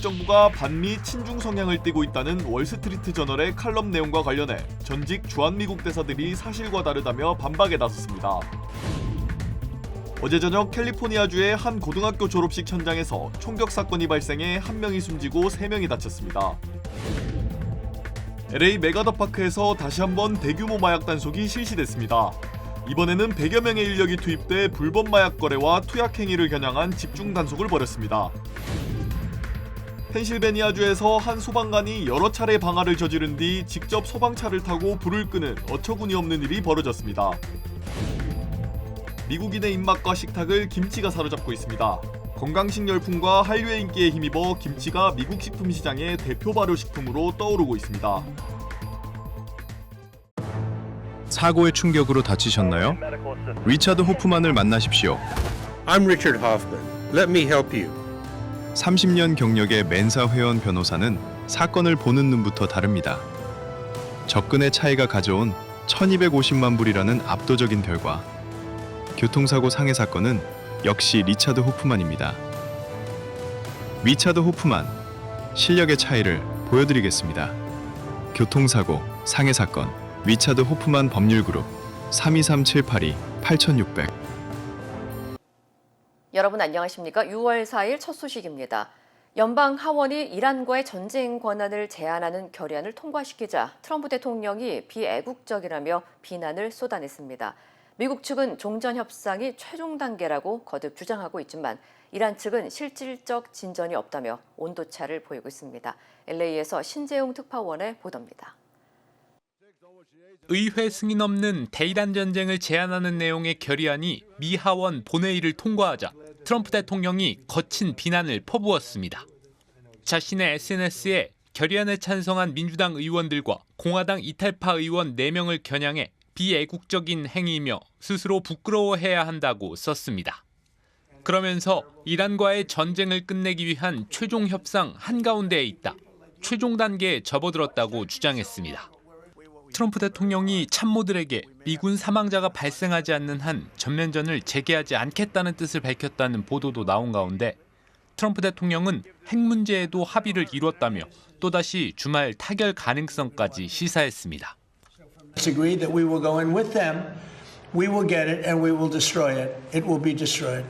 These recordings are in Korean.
정부가 반미 친중 성향을 띠고 있다는 월스트리트 저널의 칼럼 내용과 관련해 전직 주한미국 대사들이 사실과 다르다며 반박에 나섰습니다. 어제 저녁 캘리포니아주의 한 고등학교 졸업식 현장에서 총격 사건이 발생해 1명이 숨지고 3명이 다쳤습니다. LA 메가더파크에서 다시 한번 대규모 마약 단속이 실시됐습니다. 이번에는 100여 명의 인력이 투입돼 불법 마약 거래와 투약 행위를 겨냥한 집중 단속을 벌였습니다. 펜실베니아주에서 한 소방관이 여러 차례 방화를 저지른 뒤 직접 소방차를 타고 불을 끄는 어처구니 없는 일이 벌어졌습니다. 미국인의 입맛과 식탁을 김치가 사로잡고 있습니다. 건강식 열풍과 한류의 인기에 힘입어 김치가 미국 식품 시장의 대표 발효 식품으로 떠오르고 있습니다. 사고의 충격으로 다치셨나요? 리차드 호프만을 만나십시오. I'm Richard Hoffman. Let me help you. 30년 경력의 멘사 회원 변호사는 사건을 보는 눈부터 다릅니다. 접근의 차이가 가져온 1250만 불이라는 압도적인 결과. 교통사고 상해 사건은 역시 리차드 호프만입니다. 리차드 호프만, 실력의 차이를 보여드리겠습니다. 교통사고 상해 사건, 리차드 호프만 법률그룹 323-782-8600. 여러분 안녕하십니까? 6월 4일 첫 소식입니다. 연방 하원이 이란과의 전쟁 권한을 제한하는 결의안을 통과시키자 트럼프 대통령이 비애국적이라며 비난을 쏟아냈습니다. 미국 측은 종전 협상이 최종 단계라고 거듭 주장하고 있지만 이란 측은 실질적 진전이 없다며 온도차를 보이고 있습니다. LA에서 신재용 특파원의 보도입니다. 의회 승인 없는 대이란 전쟁을 제한하는 내용의 결의안이 미 하원 본회의를 통과하자 트럼프 대통령이 거친 비난을 퍼부었습니다. 자신의 SNS에 결의안에 찬성한 민주당 의원들과 공화당 이탈파 의원 4명을 겨냥해 비애국적인 행위이며 스스로 부끄러워해야 한다고 썼습니다. 그러면서 이란과의 전쟁을 끝내기 위한 최종 협상 한가운데에 있다. 최종 단계에 접어들었다고 주장했습니다. 트럼프 대통령이 참모들에게 미군 사망자가 발생하지 않는 한 전면전을 재개하지 않겠다는 뜻을 밝혔다는 보도도 나온 가운데 트럼프 대통령은 핵 문제에도 합의를 이뤘다며 또다시 주말 타결 가능성까지 시사했습니다. agreed that we will go in with them. We will get it and we will destroy it. It will be destroyed.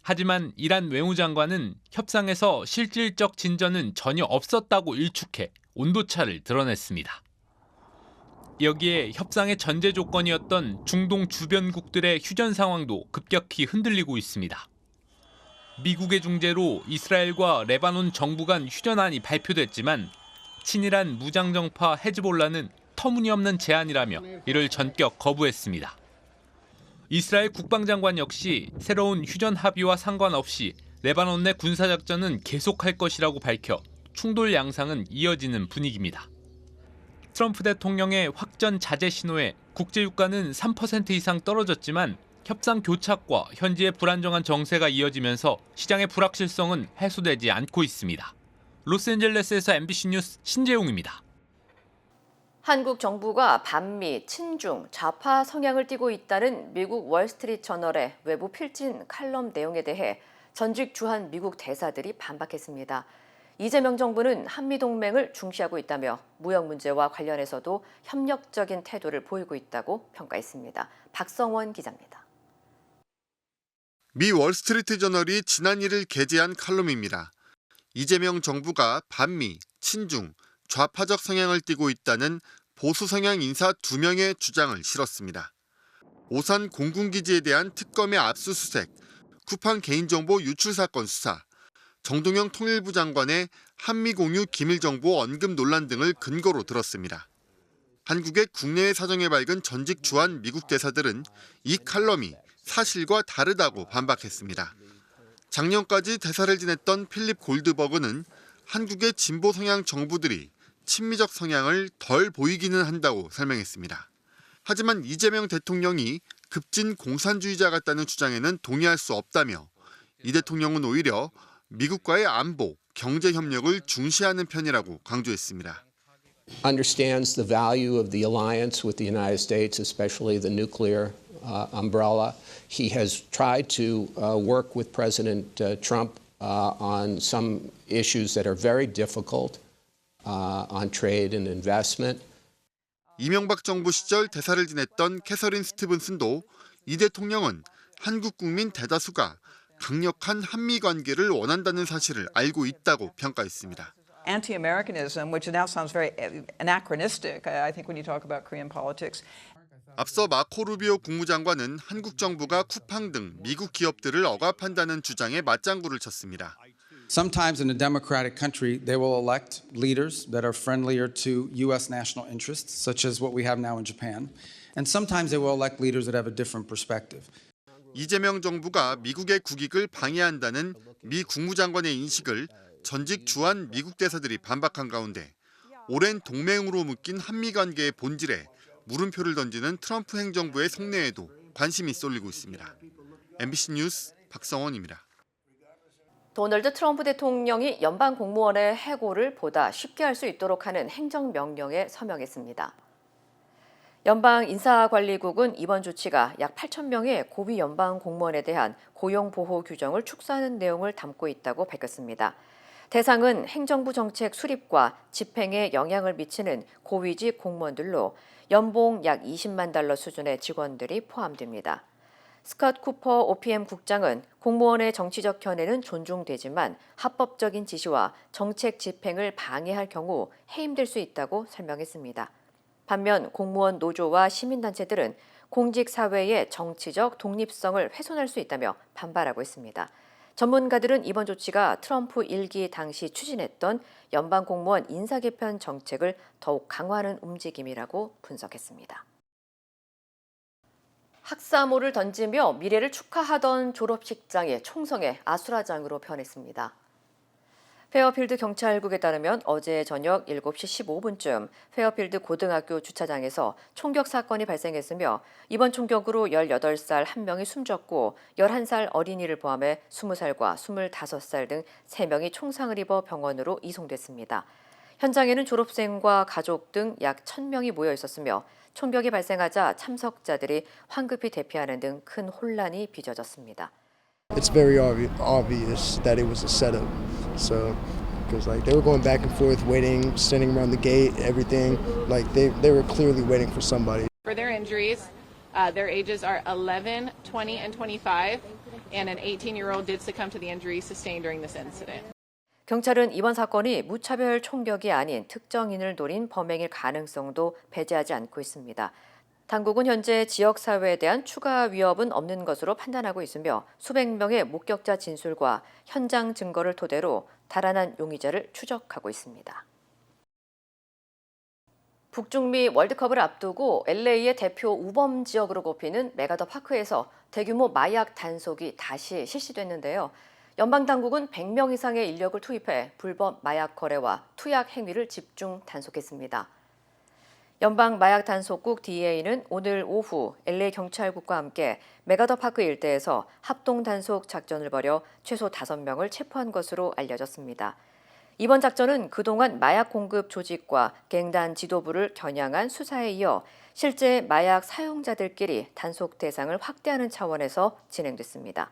하지만 이란 외무장관은 협상에서 실질적 진전은 전혀 없었다고 일축해 온도차를 드러냈습니다. 여기에 협상의 전제 조건이었던 중동 주변국들의 휴전 상황도 급격히 흔들리고 있습니다. 미국의 중재로 이스라엘과 레바논 정부 간 휴전안이 발표됐지만 친이란 무장정파 헤즈볼라는 터무니없는 제안이라며 이를 전격 거부했습니다. 이스라엘 국방장관 역시 새로운 휴전 합의와 상관없이 레바논 내 군사작전은 계속할 것이라고 밝혀 충돌 양상은 이어지는 분위기입니다. 트럼프 대통령의 확전 자제 신호에 국제유가는 3% 이상 떨어졌지만 협상 교착과 현지의 불안정한 정세가 이어지면서 시장의 불확실성은 해소되지 않고 있습니다. 로스앤젤레스에서 MBC 뉴스 신재용입니다. 한국 정부가 반미, 친중, 좌파 성향을 띠고 있다는 미국 월스트리트 저널의 외부 필진 칼럼 내용에 대해 전직 주한 미국 대사들이 반박했습니다. 이재명 정부는 한미동맹을 중시하고 있다며 무역 문제와 관련해서도 협력적인 태도를 보이고 있다고 평가했습니다. 박성원 기자입니다. 미 월스트리트 저널이 지난 1일 게재한 칼럼입니다. 이재명 정부가 반미, 친중, 좌파적 성향을 띠고 있다는 보수 성향 인사 2명의 주장을 실었습니다. 오산 공군기지에 대한 특검의 압수수색, 쿠팡 개인정보 유출 사건 수사, 정동영 통일부 장관의 한미공유 기밀정보 언급 논란 등을 근거로 들었습니다. 한국의 국내외 사정에 밝은 전직 주한 미국 대사들은 이 칼럼이 사실과 다르다고 반박했습니다. 작년까지 대사를 지냈던 필립 골드버그는 한국의 진보 성향 정부들이 친미적 성향을 덜 보이기는 한다고 설명했습니다. 하지만 이재명 대통령이 급진 공산주의자 같다는 주장에는 동의할 수 없다며 이 대통령은 오히려 미국과의 안보, 경제 협력을 중시하는 편이라고 강조했습니다. Understands the value of the alliance with the United States, especially the nuclear umbrella. He has tried to work with President Trump on some issues that are very difficult on trade and investment. 이명박 정부 시절 대사를 지냈던 캐서린 스티븐슨도 이 대통령은 한국 국민 대다수가 강력한 한미 관계를 원한다는 사실을 알고 있다고 평가했습니다. Anti-Americanism, which now sounds very anachronistic, I think when you talk about Korean politics. 앞서 마코 루비오 국무장관은 한국 정부가 쿠팡 등 미국 기업들을 억압한다는 주장에 맞장구를 쳤습니다. Sometimes in a democratic country, they will elect leaders that are friendlier to U.S. national interests, such as what we have now in Japan. And sometimes they will elect leaders that have a different perspective. 이재명 정부가 미국의 국익을 방해한다는 미 국무장관의 인식을 전직 주한 미국 대사들이 반박한 가운데 오랜 동맹으로 묶인 한미 관계의 본질에 물음표를 던지는 트럼프 행정부의 속내에도 관심이 쏠리고 있습니다. MBC 뉴스 박성원입니다. 도널드 트럼프 대통령이 연방 공무원의 해고를 보다 쉽게 할 수 있도록 하는 행정명령에 서명했습니다. 연방 인사관리국은 이번 조치가 약 8,000명의 고위 연방 공무원에 대한 고용보호 규정을 축소하는 내용을 담고 있다고 밝혔습니다. 대상은 행정부 정책 수립과 집행에 영향을 미치는 고위직 공무원들로 연봉 약 20만 달러 수준의 직원들이 포함됩니다. 스캇 쿠퍼 OPM 국장은 공무원의 정치적 견해는 존중되지만 합법적인 지시와 정책 집행을 방해할 경우 해임될 수 있다고 설명했습니다. 반면 공무원 노조와 시민단체들은 공직사회의 정치적 독립성을 훼손할 수 있다며 반발하고 있습니다. 전문가들은 이번 조치가 트럼프 1기 당시 추진했던 연방 공무원 인사 개편 정책을 더욱 강화하는 움직임이라고 분석했습니다. 학사모를 던지며 미래를 축하하던 졸업식장이 총성의 아수라장으로 변했습니다. 페어필드 경찰국에 따르면 어제 저녁 7시 15분쯤 페어필드 고등학교 주차장에서 총격 사건이 발생했으며 이번 총격으로 18살 1명이 숨졌고 11살 어린이를 포함해 20살과 25살 등 3명이 총상을 입어 병원으로 이송됐습니다. 현장에는 졸업생과 가족 등 약 1,000명이 모여 있었으며 총격이 발생하자 참석자들이 황급히 대피하는 등 큰 혼란이 빚어졌습니다. It's very obvious that it was a setup. So, because like they were going back and forth, waiting, standing around the gate, everything. Like they were clearly waiting for somebody. For their injuries, their ages are 11, 20, and 25, and an 18-year-old did succumb to the injuries sustained during this incident. 경찰은 이번 사건이 무차별 총격이 아닌 특정인을 노린 범행일 가능성도 배제하지 않고 있습니다. 당국은 현재 지역사회에 대한 추가 위협은 없는 것으로 판단하고 있으며 수백 명의 목격자 진술과 현장 증거를 토대로 달아난 용의자를 추적하고 있습니다. 북중미 월드컵을 앞두고 LA의 대표 우범 지역으로 꼽히는 메가더 파크에서 대규모 마약 단속이 다시 실시됐는데요. 연방당국은 100명 이상의 인력을 투입해 불법 마약 거래와 투약 행위를 집중 단속했습니다. 연방 마약 단속국 DEA는 오늘 오후 LA 경찰국과 함께 메가더 파크 일대에서 합동 단속 작전을 벌여 최소 5명을 체포한 것으로 알려졌습니다. 이번 작전은 그동안 마약 공급 조직과 갱단 지도부를 겨냥한 수사에 이어 실제 마약 사용자들끼리 단속 대상을 확대하는 차원에서 진행됐습니다.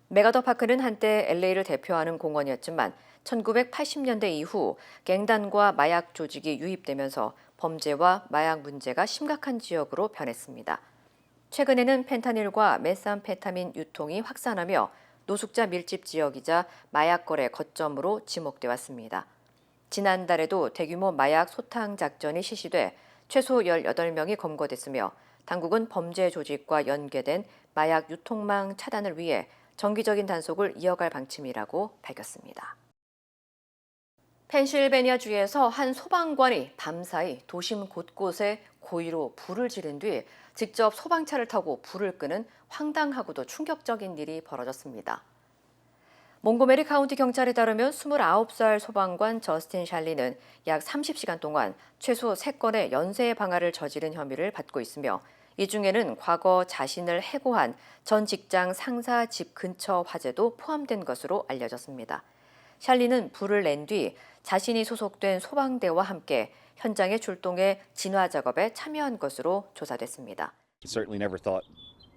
메가더 파크는 한때 LA를 대표하는 공원이었지만 1980년대 이후 갱단과 마약 조직이 유입되면서 범죄와 마약 문제가 심각한 지역으로 변했습니다. 최근에는 펜타닐과 메삼페타민 유통이 확산하며 노숙자 밀집 지역이자 마약 거래 거점으로 지목돼 왔습니다. 지난달에도 대규모 마약 소탕 작전이 실시돼 최소 18명이 검거됐으며 당국은 범죄 조직과 연계된 마약 유통망 차단을 위해 정기적인 단속을 이어갈 방침이라고 밝혔습니다. 펜실베니아주에서 한 소방관이 밤사이 도심 곳곳에 고의로 불을 지른 뒤 직접 소방차를 타고 불을 끄는 황당하고도 충격적인 일이 벌어졌습니다. 몽고메리 카운티 경찰에 따르면 29살 소방관 저스틴 샬리는 약 30시간 동안 최소 3건의 연쇄 방화를 저지른 혐의를 받고 있으며 이 중에는 과거 자신을 해고한 전 직장 상사 집 근처 화재도 포함된 것으로 알려졌습니다. 샬리는 불을 낸 뒤 자신이 소속된 소방대와 함께 현장에 출동해 진화 작업에 참여한 것으로 조사됐습니다. Certainly never thought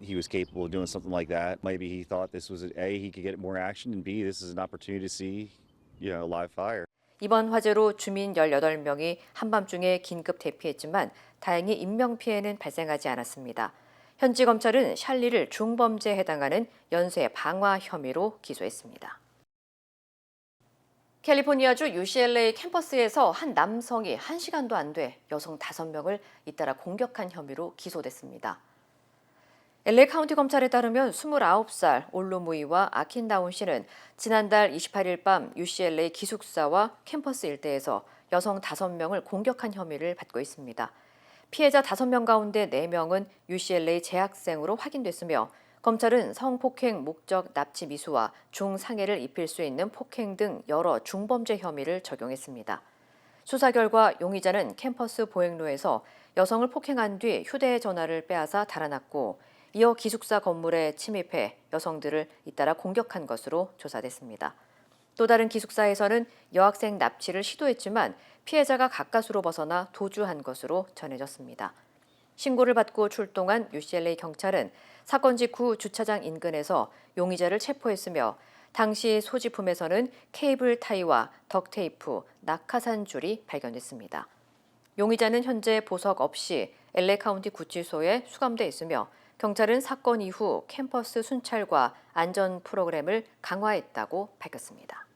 he was capable of doing something like that. Maybe he thought this was A, he could get more action, and B, this is an opportunity to see, live fire. 이번 화재로 주민 18명이 한밤중에 긴급 대피했지만 다행히 인명피해는 발생하지 않았습니다. 현지 검찰은 샬리를 중범죄에 해당하는 연쇄 방화 혐의로 기소했습니다. 캘리포니아주 UCLA 캠퍼스에서 한 남성이 1시간도 안 돼 여성 5명을 잇따라 공격한 혐의로 기소됐습니다. LA 카운티 검찰에 따르면 29살 올로무이와 아킨다운 씨는 지난달 28일 밤 UCLA 기숙사와 캠퍼스 일대에서 여성 5명을 공격한 혐의를 받고 있습니다. 피해자 5명 가운데 4명은 UCLA 재학생으로 확인됐으며 검찰은 성폭행 목적 납치 미수와 중상해를 입힐 수 있는 폭행 등 여러 중범죄 혐의를 적용했습니다. 수사 결과 용의자는 캠퍼스 보행로에서 여성을 폭행한 뒤 휴대전화를 빼앗아 달아났고 이어 기숙사 건물에 침입해 여성들을 잇따라 공격한 것으로 조사됐습니다. 또 다른 기숙사에서는 여학생 납치를 시도했지만 피해자가 가까스로 벗어나 도주한 것으로 전해졌습니다. 신고를 받고 출동한 UCLA 경찰은 사건 직후 주차장 인근에서 용의자를 체포했으며 당시 소지품에서는 케이블 타이와 덕테이프, 낙하산 줄이 발견됐습니다. 용의자는 현재 보석 없이 LA 카운티 구치소에 수감돼 있으며 경찰은 사건 이후 캠퍼스 순찰과 안전 프로그램을 강화했다고 밝혔습니다.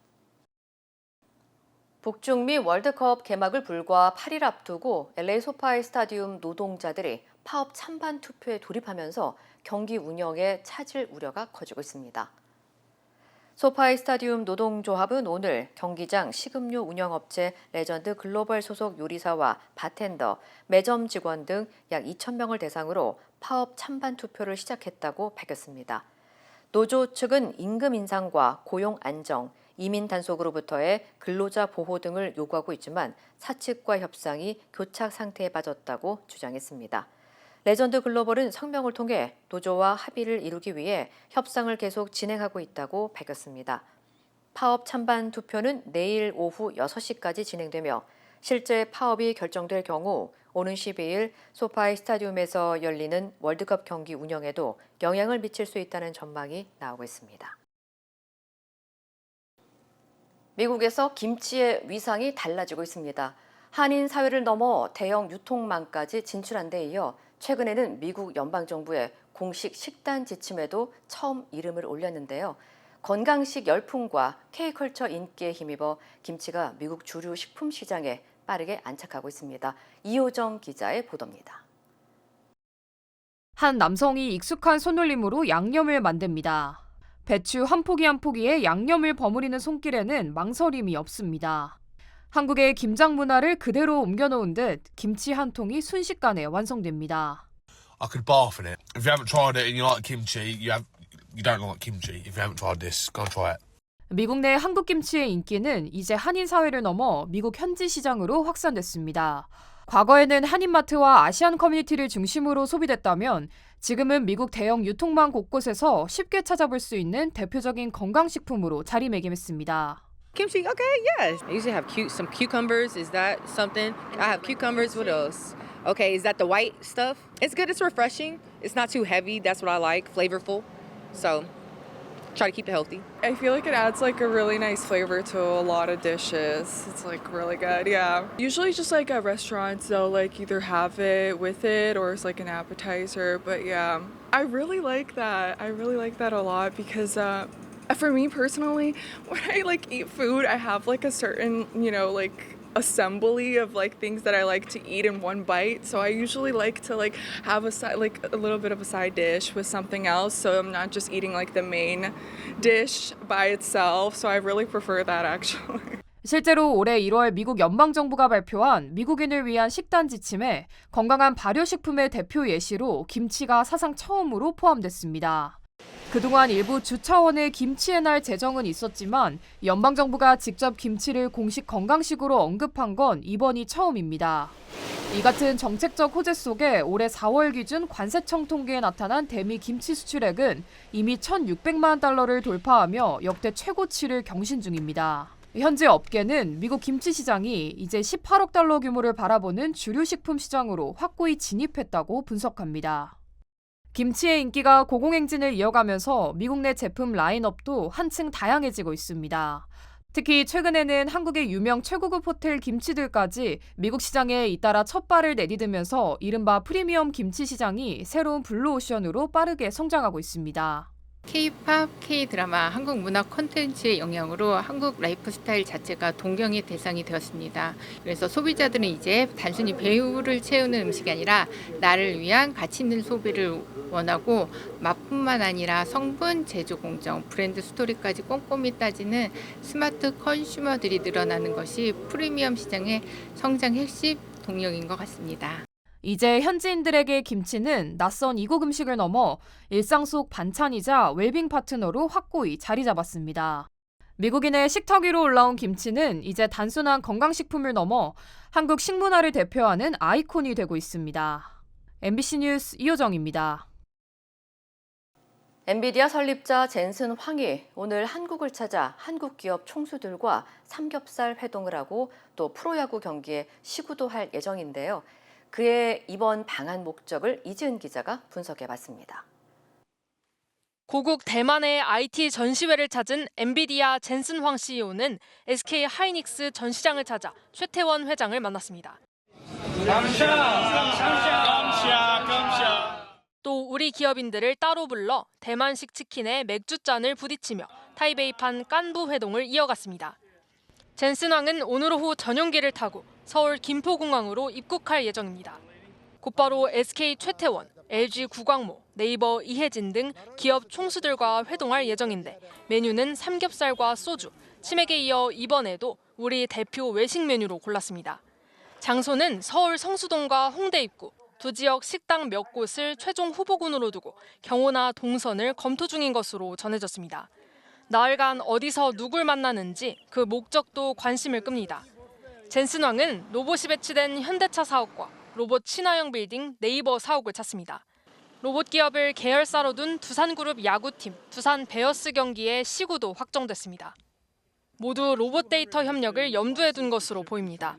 북중미 월드컵 개막을 불과 8일 앞두고 LA 소파이 스타디움 노동자들이 파업 찬반 투표에 돌입하면서 경기 운영에 차질 우려가 커지고 있습니다. 소파이 스타디움 노동조합은 오늘 경기장 식음료 운영업체 레전드 글로벌 소속 요리사와 바텐더, 매점 직원 등 약 2,000명을 대상으로 파업 찬반 투표를 시작했다고 밝혔습니다. 노조 측은 임금 인상과 고용 안정, 이민 단속으로부터의 근로자 보호 등을 요구하고 있지만 사측과 협상이 교착 상태에 빠졌다고 주장했습니다. 레전드 글로벌은 성명을 통해 노조와 합의를 이루기 위해 협상을 계속 진행하고 있다고 밝혔습니다. 파업 찬반 투표는 내일 오후 6시까지 진행되며 실제 파업이 결정될 경우 오는 12일 소파이 스타디움에서 열리는 월드컵 경기 운영에도 영향을 미칠 수 있다는 전망이 나오고 있습니다. 미국에서 김치의 위상이 달라지고 있습니다. 한인 사회를 넘어 대형 유통망까지 진출한 데 이어 최근에는 미국 연방정부의 공식 식단 지침에도 처음 이름을 올렸는데요. 건강식 열풍과 K컬처 인기에 힘입어 김치가 미국 주류 식품 시장에 빠르게 안착하고 있습니다. 이호정 기자의 보도입니다. 한 남성이 익숙한 손놀림으로 양념을 만듭니다. 배추 한 포기 한 포기에 양념을 버무리는 손길에는 망설임이 없습니다. 한국의 김장 문화를 그대로 옮겨놓은 듯 김치 한 통이 순식간에 완성됩니다. I could barf in it. If you haven't tried it and you like kimchi, you don't like kimchi. If you haven't tried this, go try it. 미국 내 한국 김치의 인기는 이제 한인 사회를 넘어 미국 현지 시장으로 확산됐습니다. 과거에는 한인마트와 아시안 커뮤니티를 중심으로 소비됐다면 지금은 미국 대형 유통망 곳곳에서 쉽게 찾아볼 수 있는 대표적인 건강식품으로 자리매김했습니다. Kimchi, okay, yes. I usually have some cucumbers. Is that something? I have cucumbers. What else? Okay, is that the white stuff? It's good. It's refreshing. It's not too heavy. That's what I like. Flavorful. So try to keep it healthy. I feel like it adds like a really nice flavor to a lot of dishes. It's like really good, yeah. Usually just like at restaurants, they'll like either have it with it or it's like an appetizer. But yeah, I really like that. I really like that a lot because for me personally, when I like eat food, I have like a certain, like assembly of like things that I like to eat in one bite. So I usually like to like have a little bit of a side dish with something else. So I'm not just eating like the main dish by itself. So I really prefer that actually. 실제로 올해 1월 미국 연방정부가 발표한 미국인을 위한 식단 지침에 건강한 발효식품의 대표 예시로 김치가 사상 처음으로 포함됐습니다. 그동안 일부 주 차원의 김치의 날 제정은 있었지만 연방정부가 직접 김치를 공식 건강식으로 언급한 건 이번이 처음입니다. 이 같은 정책적 호재 속에 올해 4월 기준 관세청 통계에 나타난 대미 김치 수출액은 이미 1,600만 달러를 돌파하며 역대 최고치를 경신 중입니다. 현재 업계는 미국 김치 시장이 이제 18억 달러 규모를 바라보는 주류 식품 시장으로 확고히 진입했다고 분석합니다. 김치의 인기가 고공행진을 이어가면서 미국 내 제품 라인업도 한층 다양해지고 있습니다. 특히 최근에는 한국의 유명 최고급 호텔 김치들까지 미국 시장에 잇따라 첫 발을 내디디면서 이른바 프리미엄 김치 시장이 새로운 블루오션으로 빠르게 성장하고 있습니다. K-팝, K-드라마, 한국 문화 콘텐츠의 영향으로 한국 라이프 스타일 자체가 동경의 대상이 되었습니다. 그래서 소비자들은 이제 단순히 배우를 채우는 음식이 아니라 나를 위한 가치 있는 소비를 원하고 맛뿐만 아니라 성분, 제조 공정, 브랜드 스토리까지 꼼꼼히 따지는 스마트 컨슈머들이 늘어나는 것이 프리미엄 시장의 성장 핵심 동력인 것 같습니다. 이제 현지인들에게 김치는 낯선 이국 음식을 넘어 일상 속 반찬이자 웰빙 파트너로 확고히 자리 잡았습니다. 미국인의 식탁 위로 올라온 김치는 이제 단순한 건강식품을 넘어 한국 식문화를 대표하는 아이콘이 되고 있습니다. MBC 뉴스 이효정입니다. 엔비디아 설립자 젠슨 황이 오늘 한국을 찾아 한국 기업 총수들과 삼겹살 회동을 하고 또 프로야구 경기에 시구도 할 예정인데요. 그의 이번 방한 목적을 이지은 기자가 분석해봤습니다. 고국 대만의 IT 전시회를 찾은 엔비디아 젠슨 황 CEO는 SK 하이닉스 전 시장을 찾아 최태원 회장을 만났습니다. 또 우리 기업인들을 따로 불러 대만식 치킨에 맥주잔을 부딪히며 타이베이판 깐부 회동을 이어갔습니다. 젠슨 황은 오늘 오후 전용기를 타고 서울 김포공항으로 입국할 예정입니다. 곧바로 SK 최태원, LG 구광모, 네이버 이혜진 등 기업 총수들과 회동할 예정인데 메뉴는 삼겹살과 소주, 치맥에 이어 이번에도 우리 대표 외식 메뉴로 골랐습니다. 장소는 서울 성수동과 홍대 입구, 두 지역 식당 몇 곳을 최종 후보군으로 두고 경호나 동선을 검토 중인 것으로 전해졌습니다. 나흘간 어디서 누굴 만나는지 그 목적도 관심을 끕니다. 젠슨 황은 로봇이 배치된 현대차 사옥과 로봇 친화형 빌딩 네이버 사옥을 찾습니다. 로봇 기업을 계열사로 둔 두산그룹 야구팀 두산 베어스 경기에 시구도 확정됐습니다. 모두 로봇 데이터 협력을 염두에 둔 것으로 보입니다.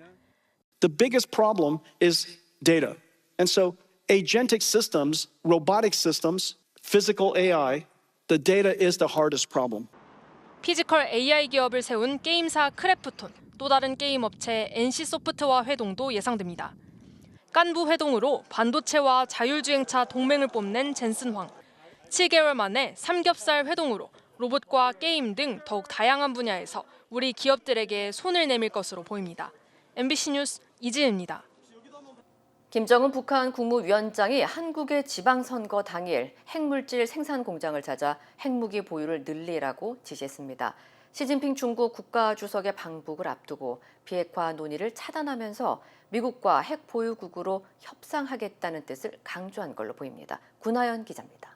The biggest problem is data. And so agentic systems, robotic systems, physical AI, the data is the hardest problem. 피지컬 AI 기업을 세운 게임사 크래프톤, 또 다른 게임 업체 NC소프트와 회동도 예상됩니다. 깐부 회동으로 반도체와 자율주행차 동맹을 뽐낸 젠슨 황. 7개월 만에 삼겹살 회동으로 로봇과 게임 등 더욱 다양한 분야에서 우리 기업들에게 손을 내밀 것으로 보입니다. MBC 뉴스 이지은입니다. 김정은 북한 국무위원장이 한국의 지방선거 당일 핵물질 생산 공장을 찾아 핵무기 보유를 늘리라고 지시했습니다. 시진핑 중국 국가주석의 방북을 앞두고 비핵화 논의를 차단하면서 미국과 핵 보유국으로 협상하겠다는 뜻을 강조한 걸로 보입니다. 군하연 기자입니다.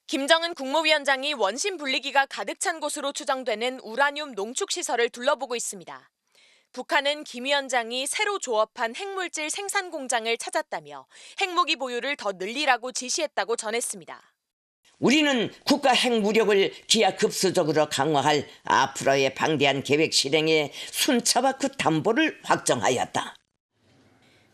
김정은 국무위원장이 원심 분리기가 가득 찬 곳으로 추정되는 우라늄 농축시설을 둘러보고 있습니다. 북한은 김 위원장이 새로 조업한 핵물질 생산 공장을 찾았다며 핵무기 보유를 더 늘리라고 지시했다고 전했습니다. 우리는 국가 핵무력을 기하급수적으로 강화할 앞으로의 방대한 계획 실행에 순차와 그 담보를 확정하였다.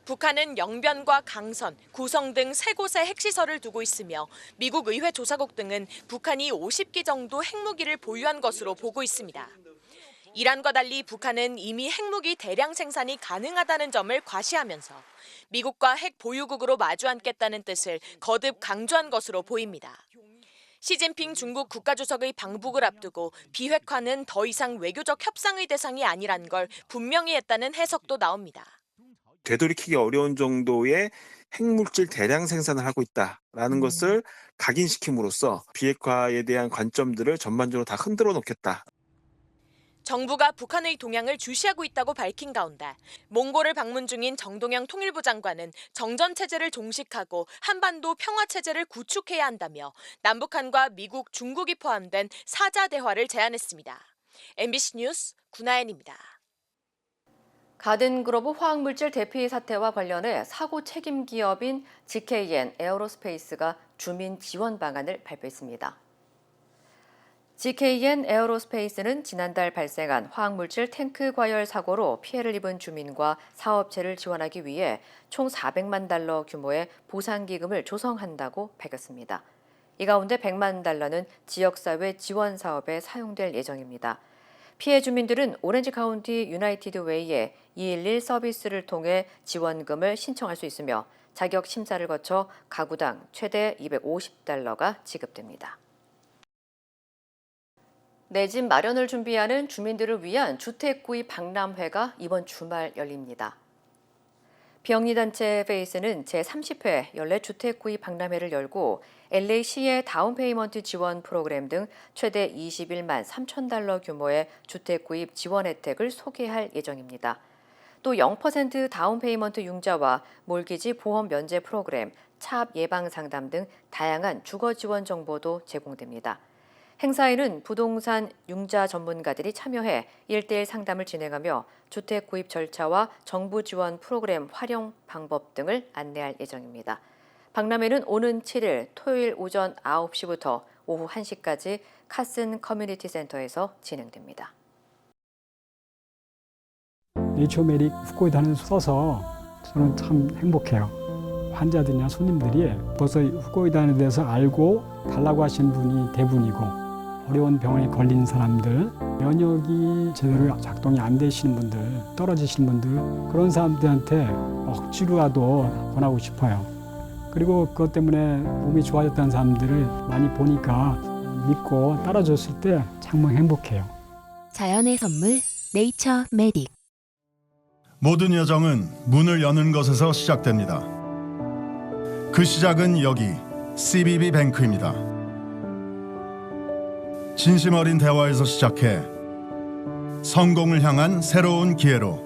북한은 영변과 강선, 구성 등 3곳에 핵시설을 두고 있으며 미국 의회 조사국 등은 북한이 50기 정도 핵무기를 보유한 것으로 보고 있습니다. 이란과 달리 북한은 이미 핵무기 대량 생산이 가능하다는 점을 과시하면서 미국과 핵 보유국으로 마주 앉겠다는 뜻을 거듭 강조한 것으로 보입니다. 시진핑 중국 국가주석의 방북을 앞두고 비핵화는 더 이상 외교적 협상의 대상이 아니란 걸 분명히 했다는 해석도 나옵니다. 되돌이키기 어려운 정도의 핵물질 대량 생산을 하고 있다라는 것을 각인시킴으로써 비핵화에 대한 관점들을 전반적으로 다 흔들어 놓겠다. 정부가 북한의 동향을 주시하고 있다고 밝힌 가운데 몽골을 방문 중인 정동영 통일부 장관은 정전체제를 종식하고 한반도 평화체제를 구축해야 한다며 남북한과 미국, 중국이 포함된 4자 대화를 제안했습니다. MBC 뉴스 군하연입니다. 가든그로브 화학물질 대피 사태와 관련해 사고 책임 기업인 GKN 에어로스페이스가 주민 지원 방안을 발표했습니다. GKN 에어로스페이스는 지난달 발생한 화학물질 탱크 과열 사고로 피해를 입은 주민과 사업체를 지원하기 위해 총 $400만 규모의 보상기금을 조성한다고 밝혔습니다. 이 가운데 $100만 지역사회 지원 사업에 사용될 예정입니다. 피해 주민들은 오렌지 카운티 유나이티드 웨이에 211 서비스를 통해 지원금을 신청할 수 있으며 자격 심사를 거쳐 가구당 최대 $250가 지급됩니다. 내 집 마련을 준비하는 주민들을 위한 주택구입 박람회가 이번 주말 열립니다. 비영리단체 페이스는 제30회 연례주택구입 박람회를 열고 LA시의 다운페이먼트 지원 프로그램 등 최대 $21만 3천 규모의 주택구입 지원 혜택을 소개할 예정입니다. 또 0% 다운페이먼트 융자와 몰기지 보험 면제 프로그램, 차압 예방 상담 등 다양한 주거 지원 정보도 제공됩니다. 행사에는 부동산 융자 전문가들이 참여해 1:1 상담을 진행하며 주택 구입 절차와 정부 지원 프로그램 활용 방법 등을 안내할 예정입니다. 박람회는 오는 7일 토요일 오전 9시부터 오후 1시까지 카슨 커뮤니티 센터에서 진행됩니다. 네이처메릭 후코이단을 써서 저는 참 행복해요. 환자들이나 손님들이 벌써 후코이단에 대해서 알고 달라고 하시는 분이 대부분이고 어려운 병에 걸린 사람들, 면역이 제대로 작동이 안 되시는 분들, 떨어지시는 분들 그런 사람들한테 억지로라도 권하고 싶어요. 그리고 그것 때문에 몸이 좋아졌다는 사람들을 많이 보니까 믿고 따라줬을 때 정말 행복해요. 자연의 선물 네이처메릭. 모든 여정은 문을 여는 것에서 시작됩니다. 그 시작은 여기 CBB뱅크입니다. 진심 어린 대화에서 시작해 성공을 향한 새로운 기회로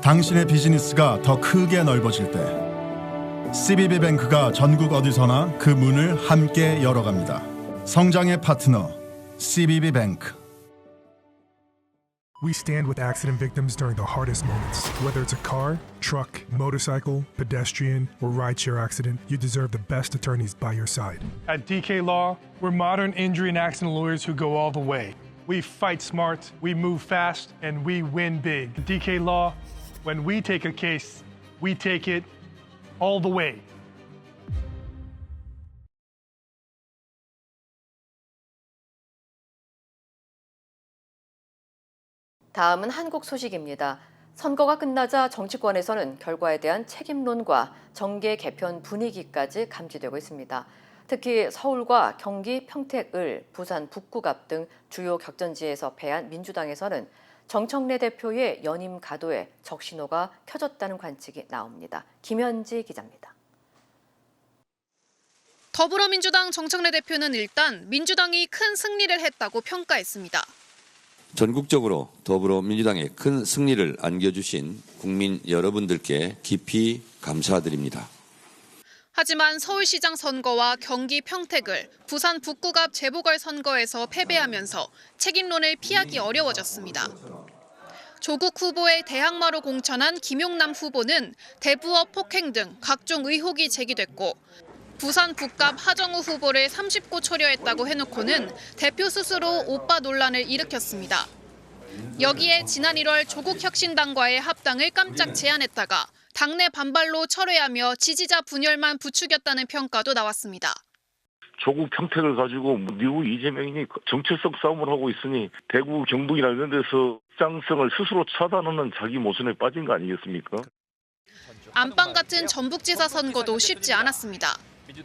당신의 비즈니스가 더 크게 넓어질 때 CBB뱅크가 전국 어디서나 그 문을 함께 열어갑니다. 성장의 파트너 CBB뱅크. We stand with accident victims during the hardest moments. Whether it's a car, truck, motorcycle, pedestrian, or rideshare accident, you deserve the best attorneys by your side. At DK Law, we're modern injury and accident lawyers who go all the way. We fight smart, we move fast, and we win big. At DK Law, when we take a case, we take it all the way. 다음은 한국 소식입니다. 선거가 끝나자 정치권에서는 결과에 대한 책임론과 정계 개편 분위기까지 감지되고 있습니다. 특히 서울과 경기 평택을, 부산 북구갑 등 주요 격전지에서 패한 민주당에서는 정청래 대표의 연임 가도에 적신호가 켜졌다는 관측이 나옵니다. 김현지 기자입니다. 더불어민주당 정청래 대표는 일단 민주당이 큰 승리를 했다고 평가했습니다. 전국적으로 더불어민주당에 큰 승리를 안겨주신 국민 여러분들께 깊이 감사드립니다. 하지만 서울시장 선거와 경기 평택을, 부산 북구갑 재보궐선거에서 패배하면서 책임론을 피하기 어려워졌습니다. 조국 후보의 대항마로 공천한 김용남 후보는 대부업 폭행 등 각종 의혹이 제기됐고 부산 북갑 하정우 후보를 30고 초려했다고 해놓고는 대표 스스로 오빠 논란을 일으켰습니다. 여기에 지난 1월 조국혁신당과의 합당을 깜짝 제안했다가 당내 반발로 철회하며 지지자 분열만 부추겼다는 평가도 나왔습니다. 조국 평택을 가지고 미국 이재명이 정체성 싸움을 하고 있으니 대구 경북이나 이런 데서 확장성을 스스로 차단하는 자기 모순에 빠진 거 아니겠습니까? 안방 같은 전북지사 선거도 쉽지 않았습니다.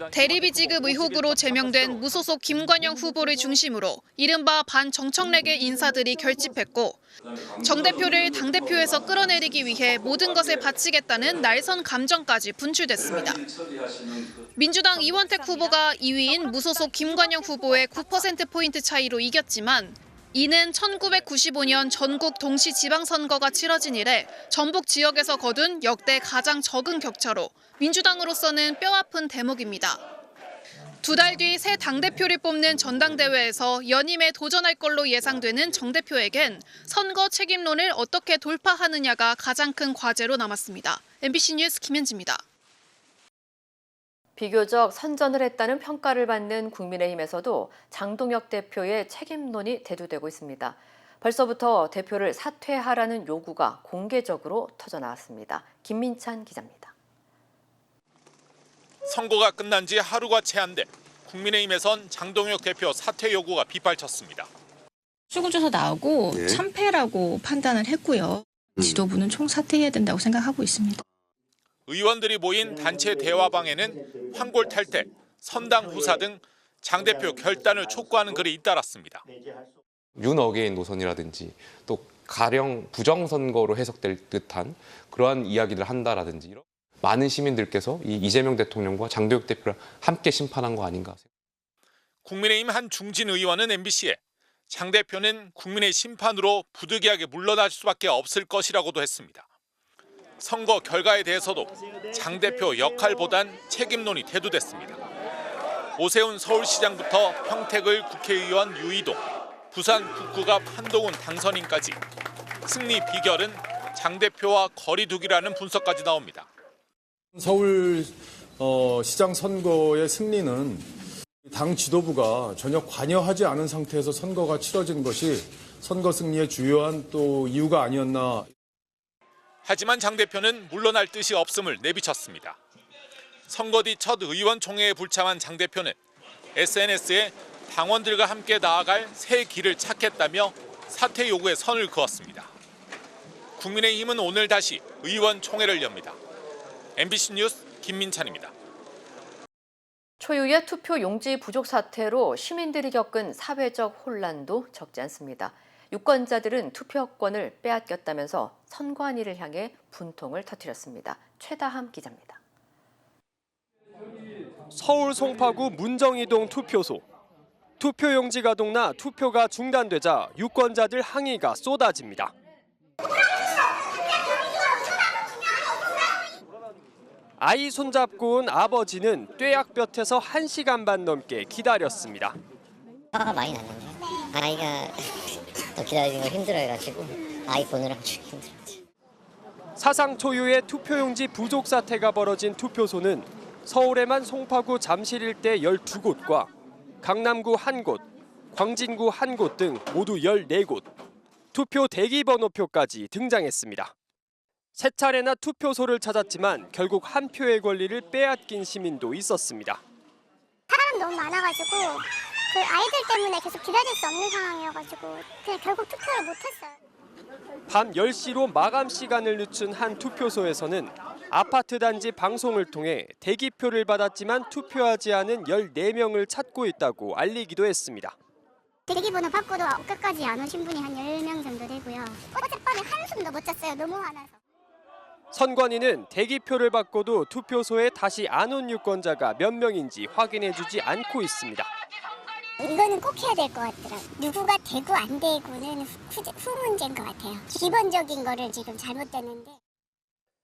대리비 지급 의혹으로 제명된 무소속 김관영 후보를 중심으로 이른바 반정청래계 인사들이 결집했고 정 대표를 당대표에서 끌어내리기 위해 모든 것을 바치겠다는 날선 감정까지 분출됐습니다. 민주당 이원택 후보가 2위인 무소속 김관영 후보의 9%포인트 차이로 이겼지만 이는 1995년 전국 동시 지방선거가 치러진 이래 전북 지역에서 거둔 역대 가장 적은 격차로 민주당으로서는 뼈아픈 대목입니다. 2달 뒤 새 당대표를 뽑는 전당대회에서 연임에 도전할 걸로 예상되는 정 대표에겐 선거 책임론을 어떻게 돌파하느냐가 가장 큰 과제로 남았습니다. MBC 뉴스 김현지입니다. 비교적 선전을 했다는 평가를 받는 국민의힘에서도 장동혁 대표의 책임론이 대두되고 있습니다. 벌써부터 대표를 사퇴하라는 요구가 공개적으로 터져나왔습니다. 김민찬 기자입니다. 선거가 끝난 지 하루가 채 안 돼 국민의힘에선 장동혁 대표 사퇴 요구가 빗발쳤습니다. 출구조사 나오고 참패라고 판단을 했고요. 지도부는 총사퇴해야 된다고 생각하고 있습니다. 의원들이 모인 단체 대화방에는 황골탈퇴, 선당 후사 등 장 대표 결단을 촉구하는 글이 잇따랐습니다. 윤어게인 노선이라든지 또 가령 부정선거로 해석될 듯한 그러한 이야기를 한다라든지 많은 시민들께서 이 이재명 대통령과 장동혁 대표를 함께 심판한 거 아닌가. 국민의힘 한 중진 의원은 MBC에 장 대표는 국민의 심판으로 부득이하게 물러날 수밖에 없을 것이라고도 했습니다. 선거 결과에 대해서도 장 대표 역할보단 책임론이 대두됐습니다. 오세훈 서울시장부터 평택을 국회의원 유이동, 부산 북구갑 한동훈 당선인까지 승리 비결은 장 대표와 거리 두기라는 분석까지 나옵니다. 서울 시장 선거의 승리는 당 지도부가 전혀 관여하지 않은 상태에서 선거가 치러진 것이 선거 승리의 주요한 또 이유가 아니었나. 하지만 장 대표는 물러날 뜻이 없음을 내비쳤습니다. 선거 뒤 첫 의원총회에 불참한 장 대표는 SNS에 당원들과 함께 나아갈 새 길을 찾겠다며 사퇴 요구에 선을 그었습니다. 국민의힘은 오늘 다시 의원총회를 엽니다. MBC 뉴스 김민찬입니다. 초유의 투표 용지 부족 사태로 시민들이 겪은 사회적 혼란도 적지 않습니다. 유권자들은 투표권을 빼앗겼다면서 선관위를 향해 분통을 터뜨렸습니다. 최다함 기자입니다. 서울 송파구 문정이동 투표소. 투표용지가 동나 투표가 중단되자 유권자들 항의가 쏟아집니다. 아이 손잡고 온 아버지는 뙤약볕에서 1시간 반 넘게 기다렸습니다. 화가 많이 났는데 아이가 더 기다리는 걸 힘들어해가지고 아이 보느라고 힘들었지. 사상 초유의 투표용지 부족 사태가 벌어진 투표소는 서울에만 송파구 잠실 일대 12곳과 강남구 1곳, 광진구 1곳 등 모두 14곳, 투표 대기 번호표까지 등장했습니다. 세 차례나 투표소를 찾았지만 결국 한 표의 권리를 빼앗긴 시민도 있었습니다. 사람 너무 많아가지고 그 아이들 때문에 계속 기다릴 수 없는 상황이어가지고 그냥 결국 투표를 못했어요. 밤 10시로 마감 시간을 늦춘 한 투표소에서는 아파트 단지 방송을 통해 대기표를 받았지만 투표하지 않은 14명을 찾고 있다고 알리기도 했습니다. 대기번호 받고도 끝까지 안 오신 분이 한 10명 정도 되고요. 어젯밤에 한숨도 못 잤어요. 너무 화나서. 선관위는 대기표를 받고도 투표소에 다시 안 온 유권자가 몇 명인지 확인해주지 않고 있습니다. 이거는 꼭 해야 될 것 같더라고요. 누구가 되고 안 되고는 후 문제인 것 같아요. 기본적인 거를 지금 잘못됐는데.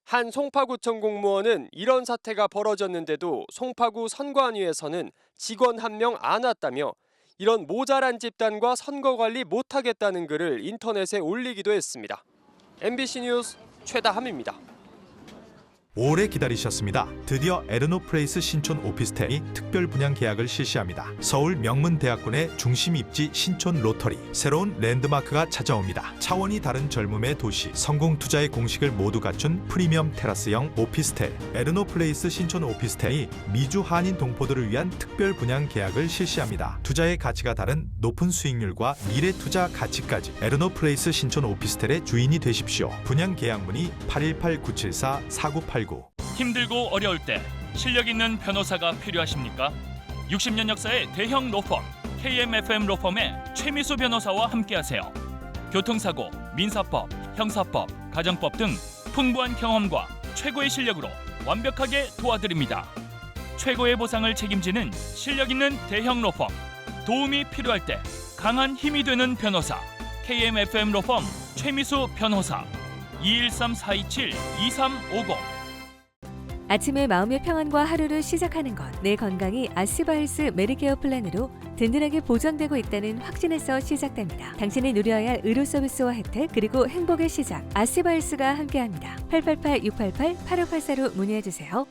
한 송파구청 공무원은 이런 사태가 벌어졌는데도 송파구 선관위에서는 직원 1명 안 왔다며 이런 모자란 집단과 선거 관리 못하겠다는 글을 인터넷에 올리기도 했습니다. MBC 뉴스 최다함입니다. 오래 기다리셨습니다. 드디어 에르노플레이스 신촌 오피스텔이 특별 분양 계약을 실시합니다. 서울 명문대학군의 중심 입지 신촌 로터리. 새로운 랜드마크가 찾아옵니다. 차원이 다른 젊음의 도시. 성공 투자의 공식을 모두 갖춘 프리미엄 테라스형 오피스텔. 에르노플레이스 신촌 오피스텔이 미주 한인 동포들을 위한 특별 분양 계약을 실시합니다. 투자의 가치가 다른 높은 수익률과 미래 투자 가치까지 에르노플레이스 신촌 오피스텔의 주인이 되십시오. 분양 계약 문의 818-974-4989. 힘들고 어려울 때 실력 있는 변호사가 필요하십니까? 60년 역사의 대형 로펌 KMFM 로펌의 최미수 변호사와 함께하세요. 교통사고, 민사법, 형사법, 가정법 등 풍부한 경험과 최고의 실력으로 완벽하게 도와드립니다. 최고의 보상을 책임지는 실력 있는 대형 로펌. 도움이 필요할 때 강한 힘이 되는 변호사 KMFM 로펌 최미수 변호사 213-427-2350. 아침에 마음의 평안과 하루를 시작하는 것, 내 건강이 아스바헬스 메디케어 플랜으로 든든하게 보장되고 있다는 확신에서 시작됩니다. 당신이 누려야 할 의료 서비스와 혜택, 그리고 행복의 시작, 아스바헬스가 함께합니다. 888-688-8584로 문의해주세요.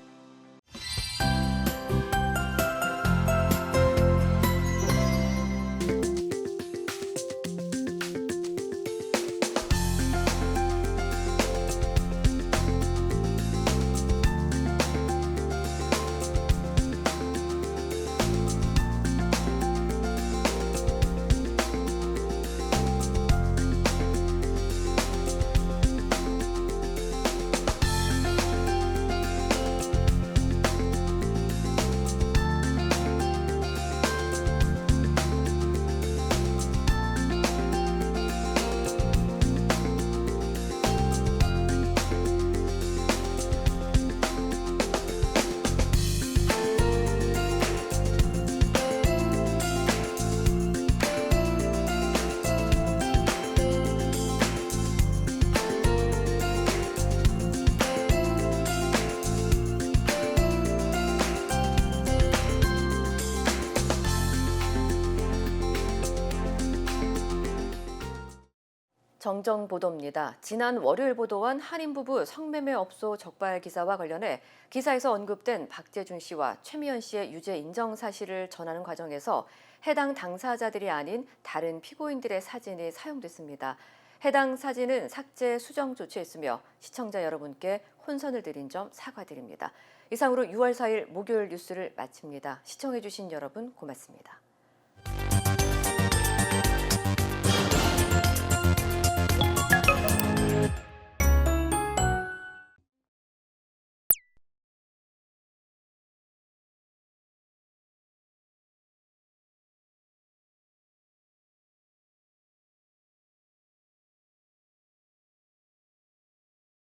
정정 보도입니다. 지난 월요일 보도한 한인 부부 성매매업소 적발 기사와 관련해 기사에서 언급된 박재준 씨와 최미연 씨의 유죄 인정 사실을 전하는 과정에서 해당 당사자들이 아닌 다른 피고인들의 사진이 사용됐습니다. 해당 사진은 삭제 수정 조치했으며 시청자 여러분께 혼선을 드린 점 사과드립니다. 이상으로 6월 4일 목요일 뉴스를 마칩니다. 시청해주신 여러분 고맙습니다.